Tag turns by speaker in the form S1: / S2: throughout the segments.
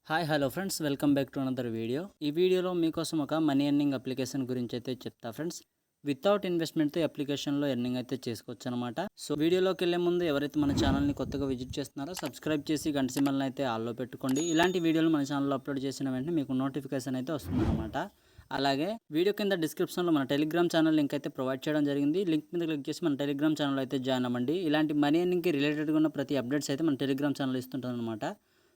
S1: Hi hello friends, welcome back to another video. ఈ వీడియోలో మీకోసం ఒక మనీ ఎర్నింగ్ అప్లికేషన్ గురించి అయితే చెప్తా ఫ్రెండ్స్. వితౌట్ ఇన్వెస్ట్మెంట్తో అప్లికేషన్లో ఎర్నింగ్ అయితే చేసుకోవచ్చు అనమాట. సో వీడియోలోకి వెళ్ళే ముందు ఎవరైతే మన ఛానల్ని కొత్తగా విజిట్ చేస్తున్నారో సబ్స్క్రైబ్ చేసి గంట సింబల్ని అయితే ఆల్లో పెట్టుకోండి. ఇలాంటి వీడియోలు మన ఛానల్లో అప్లోడ్ చేసిన వెంటనే మీకు నోటిఫికేషన్ అయితే వస్తుందన్నమాట. అలాగే వీడియో కింద డిస్క్రిప్షన్లో మన టెలిగ్రామ్ ఛానల్ లింక్ అయితే ప్రొవైడ్ చేయడం జరిగింది. లింక్ మీద క్లిక్ చేసి మన టెలిగ్రామ్ ఛానల్ అయితే జాయిన్ అవ్వండి. ఇలాంటి మనీ ఎర్నింగ్కి రిలేటెడ్గా ఉన్న ప్రతి అప్డేట్స్ అయితే మన టెలిగ్రామ్ ఛానల్ ఇస్తుంటాం అనమాట.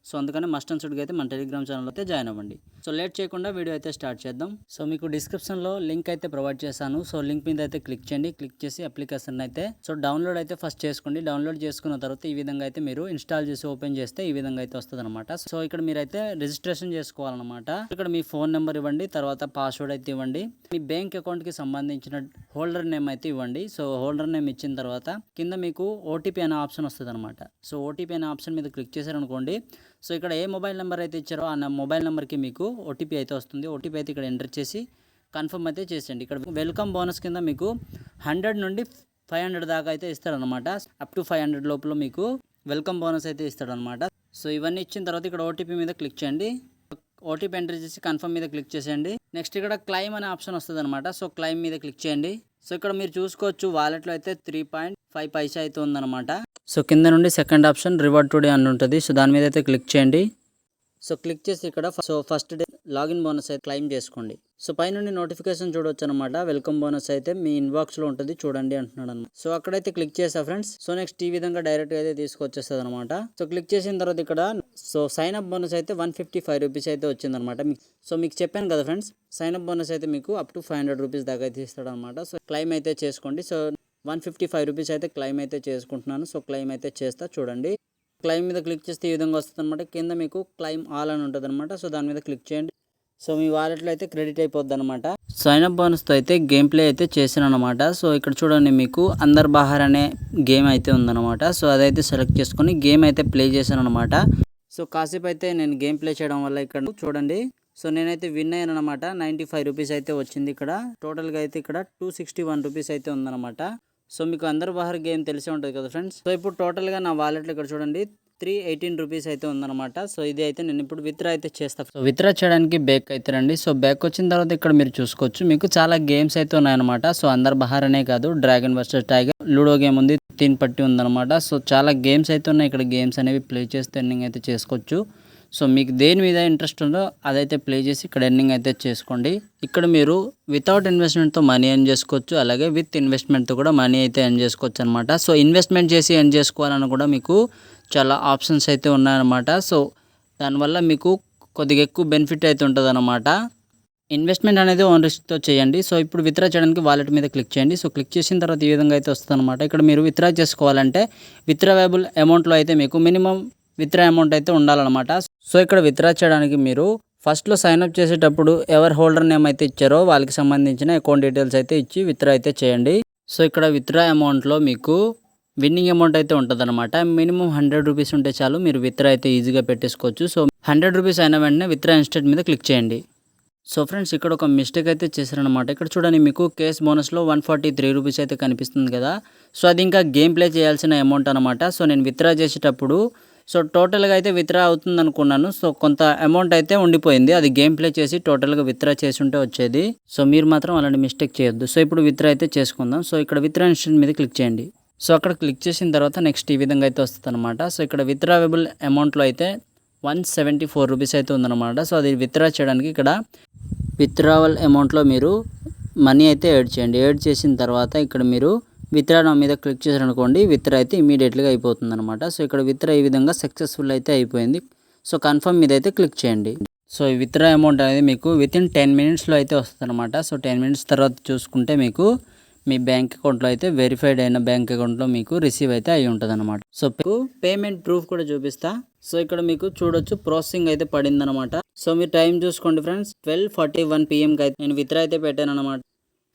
S1: సో అందుకని మస్ట్ అండ్ షుడ్గా అయితే మన టెలిగ్రామ్ ఛానల్ అయితే జాయిన్ అవ్వండి. సో లేట్ చేయకుండా వీడియో అయితే స్టార్ట్ చేద్దాం. సో మీకు డిస్క్రిప్షన్లో లింక్ అయితే ప్రొవైడ్ చేశాను. సో లింక్ మీద అయితే క్లిక్ చేయండి. క్లిక్ చేసి అప్లికేషన్ అయితే డౌన్లోడ్ అయితే ఫస్ట్ చేసుకోండి. డౌన్లోడ్ చేసుకున్న తర్వాత ఈ విధంగా అయితే మీరు ఇన్స్టాల్ చేసి ఓపెన్ చేస్తే ఈ విధంగా అయితే వస్తుంది అనమాట. సో ఇక్కడ మీరైతే రిజిస్ట్రేషన్ చేసుకోవాలన్నమాట. ఇక్కడ మీ ఫోన్ నెంబర్ ఇవ్వండి, తర్వాత పాస్వర్డ్ అయితే ఇవ్వండి, మీ బ్యాంక్ అకౌంట్కి సంబంధించిన హోల్డర్ నేమ్ అయితే ఇవ్వండి. సో హోల్డర్ నేమ్ ఇచ్చిన తర్వాత కింద మీకు ఓటీపీ అనే ఆప్షన్ వస్తుంది అనమాట. సో ఓటీపీ అనే ఆప్షన్ మీద క్లిక్ చేశారనుకోండి, సో ఇక్కడ ఏ మొబైల్ నెంబర్ అయితే ఇచ్చారో ఆ మొబైల్ నెంబర్కి మీకు ఓటీపీ అయితే వస్తుంది. ఓటీపీ అయితే ఇక్కడ ఎంటర్ చేసి కన్ఫర్మ్ అయితే చేసేయండి. ఇక్కడ వెల్కమ్ బోనస్ కింద మీకు 100 నుండి 500 దాకా అయితే ఇస్తాడనమాట. అప్ టు 500 లోపల మీకు వెల్కమ్ బోనస్ అయితే ఇస్తాడనమాట. సో ఇవన్నీ ఇచ్చిన తర్వాత ఇక్కడ ఓటీపీ మీద క్లిక్ చేయండి. ఓటీపీ ఎంటర్ చేసి కన్ఫర్మ్ మీద క్లిక్ చేసేయండి. నెక్స్ట్ ఇక్కడ క్లైమ్ అనే ఆప్షన్ వస్తుంది అనమాట. సో క్లైమ్ మీద క్లిక్ చేయండి. సో ఇక్కడ మీరు చూసుకోవచ్చు వాలెట్లో అయితే 3.5 పైసా అయితే ఉందన్నమాట. సో కింద నుండి సెకండ్ ఆప్షన్ రివార్డ్ టుడే అని ఉంటుంది. సో దాని మీద అయితే క్లిక్ చేయండి. సో క్లిక్ చేసి ఇక్కడ ఫస్ట్ డే లాగిన్ బోనస్ అయితే క్లైమ్ చేసుకోండి. సో పైనుండి నోటిఫికేషన్ చూడవచ్చు అనమాట. వెల్కమ్ బోనస్ అయితే మీ ఇన్బాక్స్లో ఉంటుంది, చూడండి అంటున్నాడు అనమాట. సో అక్కడైతే క్లిక్ చేసా ఫ్రెండ్స్. సో నెక్స్ట్ ఈ విధంగా డైరెక్ట్గా అయితే తీసుకొచ్చేస్తుంది అనమాట. సో క్లిక్ చేసిన తర్వాత ఇక్కడ సైన్ అప్ బోనస్ అయితే 155 రూపీస్ అయితే వచ్చిందనమాట. సో మీకు చెప్పాను కదా ఫ్రెండ్స్, సైన్ అప్ బోనస్ అయితే మీకు అప్ టు 500 రూపీస్ దాకా అయితే ఇస్తాడు అనమాట. సో క్లైమ్ అయితే చేసుకోండి. సో 155 రూపీస్ అయితే క్లైమ్ అయితే చేసుకుంటున్నాను. సో క్లైమ్ అయితే చేస్తా, చూడండి. క్లైమ్ మీద క్లిక్ చేస్తే ఈ విధంగా వస్తుంది అనమాట. కింద మీకు క్లైమ్ ఆల్ అని ఉంటుంది అనమాట. సో దాని మీద క్లిక్ చేయండి. సో మీ వాలెట్లో అయితే క్రెడిట్ అయిపోద్ది అనమాట. సైన్ అప్ బోనస్తో అయితే గేమ్ ప్లే అయితే చేసాను అనమాట. సో ఇక్కడ చూడండి, మీకు అందర్ బహార్ అనే గేమ్ అయితే ఉందన్నమాట. సో అదైతే సెలెక్ట్ చేసుకొని గేమ్ అయితే ప్లే చేశాను అనమాట. సో కాసేపు అయితే నేను గేమ్ ప్లే చేయడం వల్ల ఇక్కడ చూడండి, సో నేనైతే విన్ అయ్యాను అనమాట. 95 రూపీస్ అయితే వచ్చింది. ఇక్కడ టోటల్గా అయితే ఇక్కడ 261 రూపీస్ అయితే ఉందన్నమాట. సో మీకు అందర్ బహార్ గేమ్ తెలిసే ఉంటుంది కదా ఫ్రెండ్స్. సో ఇప్పుడు టోటల్గా నా వాలెట్లో ఇక్కడ చూడండి 318 రూపీస్ అయితే ఉందన్నమాట. సో ఇది అయితే నేను ఇప్పుడు విత్డ్రా అయితే చేస్తాను. సో విత్డ్రా చేయడానికి బ్యాక్ అయితే రండి. సో బ్యాక్ వచ్చిన తర్వాత ఇక్కడ మీరు చూసుకోవచ్చు, మీకు చాలా గేమ్స్ అయితే ఉన్నాయన్నమాట. సో అందర్ బహార్ అనే కాదు, dragon versus tiger, ludo game ఉంది, తీన్ పట్టి ఉందన్నమాట. సో చాలా గేమ్స్ అయితే ఉన్నాయి. ఇక్కడ గేమ్స్ అనేవి ప్లే చేస్తే ఎర్నింగ్ అయితే చేసుకోవచ్చు. సో మీకు దేని మీద ఇంట్రెస్ట్ ఉందో అదైతే ప్లే చేసి ఇక్కడ ఎర్నింగ్ అయితే చేసుకోండి. ఇక్కడ మీరు వితౌట్ ఇన్వెస్ట్మెంట్తో మనీ ఎర్న్ చేసుకోవచ్చు, అలాగే విత్ ఇన్వెస్ట్మెంట్తో కూడా మనీ అయితే ఎర్న్ చేసుకోవచ్చు అనమాట. సో ఇన్వెస్ట్మెంట్ చేసి ఎర్న్ చేసుకోవాలని కూడా మీకు చాలా ఆప్షన్స్ అయితే ఉన్నాయన్నమాట. సో దానివల్ల మీకు కొద్దిగా ఎక్కువ బెనిఫిట్ అయితే ఉంటుంది అనమాట. ఇన్వెస్ట్మెంట్ అనేది ఓన్ రిస్క్తో చేయండి. సో ఇప్పుడు విత్డ్రా చేయడానికి వాలెట్ మీద క్లిక్ చేయండి. సో క్లిక్ చేసిన తర్వాత ఈ విధంగా అయితే వస్తుంది అనమాట. ఇక్కడ మీరు విత్డ్రా చేసుకోవాలంటే విత్డ్రావబుల్ అమౌంట్లో అయితే మీకు మినిమం విత్డ్రా అమౌంట్ అయితే ఉండాలన్నమాట. సో ఇక్కడ విత్డ్రా చేయడానికి మీరు ఫస్ట్లో సైన్అప్ చేసేటప్పుడు ఎవరు హోల్డర్ నేమ్ అయితే ఇచ్చారో వాళ్ళకి సంబంధించిన అకౌంట్ డీటెయిల్స్ అయితే ఇచ్చి విత్డ్రా అయితే చేయండి. సో ఇక్కడ విత్డ్రా అమౌంట్లో మీకు విన్నింగ్ అమౌంట్ అయితే ఉంటుంది అనమాట. మినిమం 100 రూపీస్ ఉంటే చాలు, మీరు విత్డ్రా అయితే ఈజీగా పెట్టేసుకోవచ్చు. సో 100 రూపీస్ అయిన వెంటనే విత్డ్రా ఇన్స్టెంట్ మీద క్లిక్ చేయండి. సో ఫ్రెండ్స్ ఇక్కడ ఒక మిస్టేక్ అయితే చేశారనమాట. ఇక్కడ చూడండి, మీకు కేస్ బోనస్లో 143 రూపీస్ అయితే కనిపిస్తుంది కదా. సో అది ఇంకా గేమ్ ప్లే చేయాల్సిన అమౌంట్ అనమాట. సో నేను విత్డ్రా చేసేటప్పుడు సో టోటల్గా అయితే విత్డ్రా అవుతుంది అనుకున్నాను. సో కొంత అమౌంట్ అయితే ఉండిపోయింది, అది గేమ్ ప్లే చేసి టోటల్గా విత్డ్రా చేసి ఉంటే వచ్చేది. సో మీరు మాత్రం అలాంటి మిస్టేక్ చేయొద్దు. సో ఇప్పుడు విత్డ్రా అయితే చేసుకుందాం. సో ఇక్కడ విత్డ్రా ఇన్స్టెంట్ మీద క్లిక్ చేయండి. సో అక్కడ క్లిక్ చేసిన తర్వాత నెక్స్ట్ ఈ విధంగా అయితే వస్తుంది అనమాట. సో ఇక్కడ విత్డ్రావబుల్ అమౌంట్లో అయితే 174 రూపీస్ అయితే ఉందన్నమాట. సో అది విత్డ్రా చేయడానికి ఇక్కడ విత్డ్రావల్ అమౌంట్లో మీరు మనీ అయితే యాడ్ చేయండి. యాడ్ చేసిన తర్వాత ఇక్కడ మీరు విత్డ్రా మీద క్లిక్ చేశారనుకోండి, విత్డ్రా అయితే ఇమీడియట్గా అయిపోతుంది అనమాట. సో ఇక్కడ విత్డ్రా ఈ విధంగా సక్సెస్ఫుల్ అయితే అయిపోయింది. సో కన్ఫర్మ్ మీద అయితే క్లిక్ చేయండి. సో ఈ విత్డ్రా అమౌంట్ అనేది మీకు వితిన్ 10 మినిట్స్లో అయితే వస్తుంది అనమాట. సో 10 మినిట్స్ తర్వాత చూసుకుంటే మీకు మీ బ్యాంక్ అకౌంట్లో అయితే వెరిఫైడ్ అయిన బ్యాంక్ అకౌంట్లో మీకు రిసీవ్ అయితే అయి ఉంటుంది అనమాట. సో మీకు పేమెంట్ ప్రూఫ్ కూడా చూపిస్తా. సో ఇక్కడ మీకు చూడొచ్చు ప్రాసెసింగ్ అయితే పడింది అనమాట. సో మీరు టైం చూసుకోండి ఫ్రెండ్స్, 12:41 PM అయితే నేను విత్డ్రా అయితే పెట్టాను అనమాట.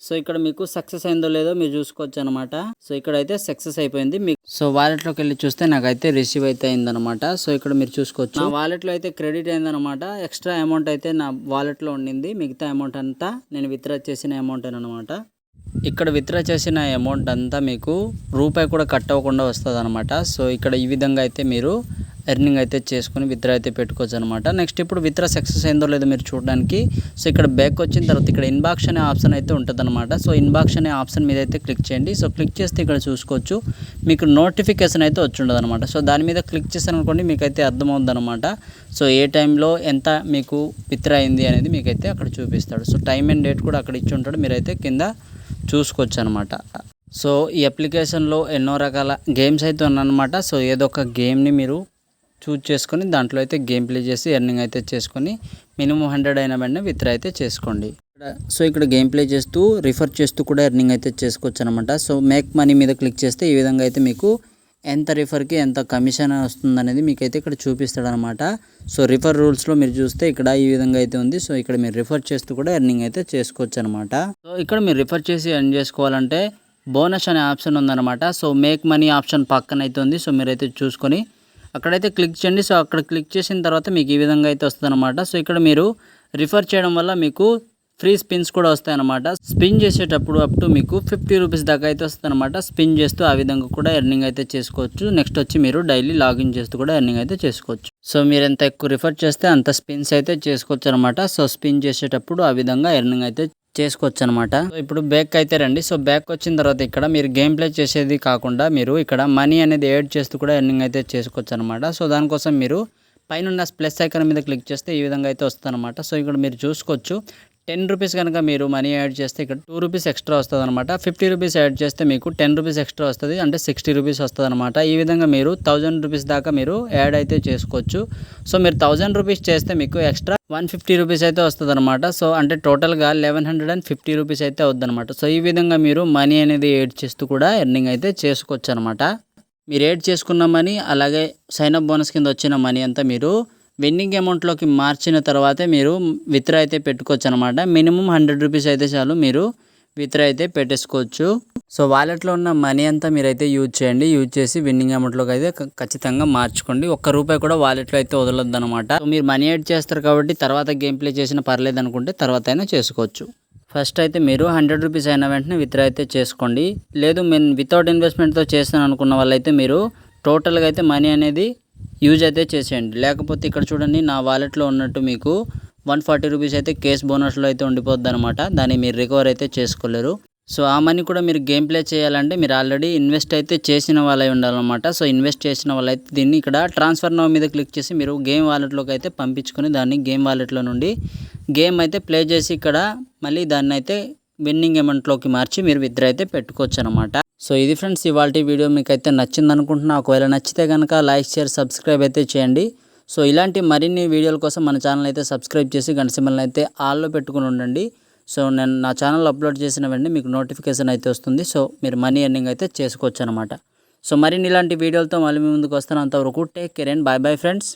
S1: సో ఇక్కడ మీకు సక్సెస్ అయిందో లేదో మీరు చూసుకోవచ్చు అనమాట. సో ఇక్కడ అయితే సక్సెస్ అయిపోయింది. మీకు సో వాలెట్లోకి వెళ్ళి చూస్తే నాకైతే రిసీవ్ అయితే అయిందనమాట. సో ఇక్కడ మీరు చూసుకోవచ్చు, నా వాలెట్లో అయితే క్రెడిట్ అయిందనమాట. ఎక్స్ట్రా అమౌంట్ అయితే నా వాలెట్లో ఉండింది, మిగతా అమౌంట్ అంతా నేను విత్డ్రా చేసిన అమౌంట్ అనమాట. ఇక్కడ విత్డ్రా చేసిన అమౌంట్ అంతా మీకు రూపాయి కూడా కట్ అవ్వకుండా వస్తుంది అనమాట. సో ఇక్కడ ఈ విధంగా అయితే మీరు ఎర్నింగ్ అయితే చేసుకొని విత్డ్రా అయితే పెట్టుకోవచ్చు అనమాట. నెక్స్ట్ ఇప్పుడు విత్డ్రా సక్సెస్ అయిందో లేదో మీరు చూడడానికి సో ఇక్కడ బ్యాక్ వచ్చిన తర్వాత ఇక్కడ ఇన్బాక్స్ అనే ఆప్షన్ అయితే ఉంటుందన్నమాట. సో ఇన్బాక్స్ అనే ఆప్షన్ మీద అయితే క్లిక్ చేయండి. సో క్లిక్ చేస్తే ఇక్కడ చూసుకోవచ్చు మీకు నోటిఫికేషన్ అయితే వచ్చి ఉండదు అనమాట. సో దాని మీద క్లిక్ చేశాను అనుకోండి మీకైతే అర్థమవుతుంది అనమాట. సో ఏ టైంలో ఎంత మీకు విత్డ్రా అయింది అనేది మీకైతే అక్కడ చూపిస్తాడు. సో టైం అండ్ డేట్ కూడా అక్కడ ఇచ్చి ఉంటాడు, మీరైతే కింద చూసుకోవచ్చు అనమాట. సో ఈ అప్లికేషన్లో ఎన్నో రకాల గేమ్స్ అయితే ఉన్నాయన్నమాట. సో ఏదో ఒక గేమ్ని మీరు చూజ్ చేసుకొని దాంట్లో అయితే గేమ్ ప్లే చేసి ఎర్నింగ్ అయితే చేసుకొని మినిమం 100 అయిన వెంటనే విత్డ్రా అయితే చేసుకోండి. సో ఇక్కడ గేమ్ ప్లే చేస్తూ రిఫర్ చేస్తూ కూడా ఎర్నింగ్ అయితే చేసుకోవచ్చు అనమాట. సో మేక్ మనీ మీద క్లిక్ చేస్తే ఈ విధంగా అయితే మీకు ఎంత రిఫర్కి ఎంత కమిషన్ వస్తుందనేది మీకైతే ఇక్కడ చూపిస్తాడనమాట. సో రిఫర్ రూల్స్లో మీరు చూస్తే ఇక్కడ ఈ విధంగా అయితే ఉంది. సో ఇక్కడ మీరు రిఫర్ చేస్తూ కూడా ఎర్నింగ్ అయితే చేసుకోవచ్చు అనమాట. సో ఇక్కడ మీరు రిఫర్ చేసి ఎర్న్ చేసుకోవాలంటే బోనస్ అనే ఆప్షన్ ఉందన్నమాట. సో మేక్ మనీ ఆప్షన్ పక్కన అయితే ఉంది. సో మీరైతే చూసుకొని అక్కడైతే క్లిక్ చేయండి. సో అక్కడ క్లిక్ చేసిన తర్వాత మీకు ఈ విధంగా అయితే వస్తుందన్నమాట. సో ఇక్కడ మీరు రిఫర్ చేయడం వల్ల మీకు ఫ్రీ స్పిన్స్ కూడా వస్తాయన్నమాట. స్పిన్ చేసేటప్పుడు అప్ టు మీకు 50 రూపీస్ దాకా అయితే వస్తుందన్నమాట. స్పిన్ చేస్తూ ఆ విధంగా కూడా ఎర్నింగ్ అయితే చేసుకోవచ్చు. నెక్స్ట్ వచ్చి మీరు డైలీ లాగిన్ చేస్తూ కూడా ఎర్నింగ్ అయితే చేసుకోవచ్చు. సో మీరు ఎంత ఎక్కువ రిఫర్ చేస్తే అంత స్పిన్స్ అయితే చేసుకోవచ్చు అనమాట. సో స్పిన్ చేసేటప్పుడు ఆ విధంగా ఎర్నింగ్ అయితే చేసుకోవచ్చు అనమాట. సో ఇప్పుడు బ్యాక్ అయితే రండి. సో బ్యాక్ వచ్చిన తర్వాత ఇక్కడ మీరు గేమ్ ప్లే చేసేది కాకుండా మీరు ఇక్కడ మనీ అనేది యాడ్ చేస్తూ కూడా ఎర్నింగ్ అయితే చేసుకోవచ్చు అనమాట. సో దానికోసం మీరు పైన ప్లస్ ఐకాన్ మీద క్లిక్ చేస్తే ఈ విధంగా అయితే వస్తుంది అనమాట. సో ఇక్కడ మీరు చూసుకోవచ్చు 10 రూపీస్ కనుక మీరు మనీ యాడ్ చేస్తే ఇక్కడ 2 రూపీస్ ఎక్స్ట్రా వస్తుంది అనమాట. 50 రూపీస్ యాడ్ చేస్తే మీకు 10 రూపీస్ ఎక్స్ట్రా వస్తుంది, అంటే 60 రూపీస్ వస్తుంది అనమాట. ఈ విధంగా మీరు 1000 రూపీస్ దాకా మీరు యాడ్ అయితే చేసుకోవచ్చు. సో మీరు 1000 రూపీస్ చేస్తే మీకు ఎక్స్ట్రా 150 రూపీస్ అయితే వస్తుంది అనమాట. సో అంటే టోటల్గా 1150 రూపీస్ అయితే అవుద్ది అనమాట. సో ఈ విధంగా మీరు మనీ అనేది యాడ్ చేస్తూ కూడా ఎర్నింగ్ అయితే చేసుకోవచ్చు అనమాట. మీరు యాడ్ చేసుకున్న మనీ అలాగే సైన్అప్ బోనస్ కింద వచ్చిన మనీ అంతా మీరు విన్నింగ్ అమౌంట్లోకి మార్చిన తర్వాతే మీరు విత్డ్రా అయితే పెట్టుకోవచ్చు అనమాట. మినిమం 100 రూపీస్ అయితే చాలు మీరు విత్డ్రా అయితే పెట్టేసుకోవచ్చు. సో వాలెట్లో ఉన్న మనీ అంతా మీరైతే యూజ్ చేయండి. యూజ్ చేసి విన్నింగ్ అమౌంట్లోకి అయితే ఖచ్చితంగా మార్చుకోండి. ఒక్క రూపాయి కూడా వాలెట్లో అయితే వదలొద్దు అనమాట. సో మీరు మనీ యాడ్ చేస్తారు కాబట్టి తర్వాత గేమ్ ప్లే చేసిన పర్లేదు అనుకుంటే తర్వాత అయినా చేసుకోవచ్చు. ఫస్ట్ అయితే మీరు 100 రూపీస్ అయిన వెంటనే విత్డ్రా అయితే చేసుకోండి. లేదు నేను వితౌట్ ఇన్వెస్ట్మెంట్తో చేస్తాను అనుకున్న వాళ్ళైతే మీరు టోటల్గా అయితే మనీ అనేది యూజ్ అయితే చేసేయండి. లేకపోతే ఇక్కడ చూడండి నా వాలెట్లో ఉన్నట్టు మీకు 140 రూపీస్ అయితే కేస్ బోనస్లో అయితే ఉండిపోద్ది అనమాట. దాన్ని మీరు రికవర్ అయితే చేసుకోలేరు. సో ఆ మనీ కూడా మీరు గేమ్ ప్లే చేయాలంటే మీరు ఆల్రెడీ ఇన్వెస్ట్ అయితే చేసిన వాళ్ళై ఉండాలన్నమాట. సో ఇన్వెస్ట్ చేసిన వాళ్ళైతే దీన్ని ఇక్కడ ట్రాన్స్ఫర్ నౌ మీద క్లిక్ చేసి మీరు గేమ్ వాలెట్లోకి అయితే పంపించుకొని దాన్ని గేమ్ వాలెట్లో నుండి గేమ్ అయితే ప్లే చేసి ఇక్కడ మళ్ళీ దాన్ని అయితే విన్నింగ్ అమౌంట్లోకి మార్చి మీరు విత్డ్రా అయితే పెట్టుకోవచ్చు అనమాట. సో ఇది ఫ్రెండ్స్ ఇవాల్టి వీడియో మీకు అయితే నచ్చింది అనుకుంటున్నా. ఒకవేళ నచ్చితే కనుక లైక్ షేర్ సబ్స్క్రైబ్ అయితే చేయండి. సో ఇలాంటి మరిన్ని వీడియోల కోసం మన ఛానల్ అయితే సబ్స్క్రైబ్ చేసి గంట సింబల్ని అయితే ఆల్లో పెట్టుకుని ఉండండి. సో నేను నా ఛానల్ అప్లోడ్ చేసిన వెంటనే మీకు నోటిఫికేషన్ అయితే వస్తుంది. సో మీరు మనీ ఎర్నింగ్ అయితే చేసుకోవచ్చు అనమాట. సో మరిన్ని ఇలాంటి వీడియోలతో మళ్ళీ మీ ముందుకు వస్తాను. అంతవరకు take care and bye bye friends.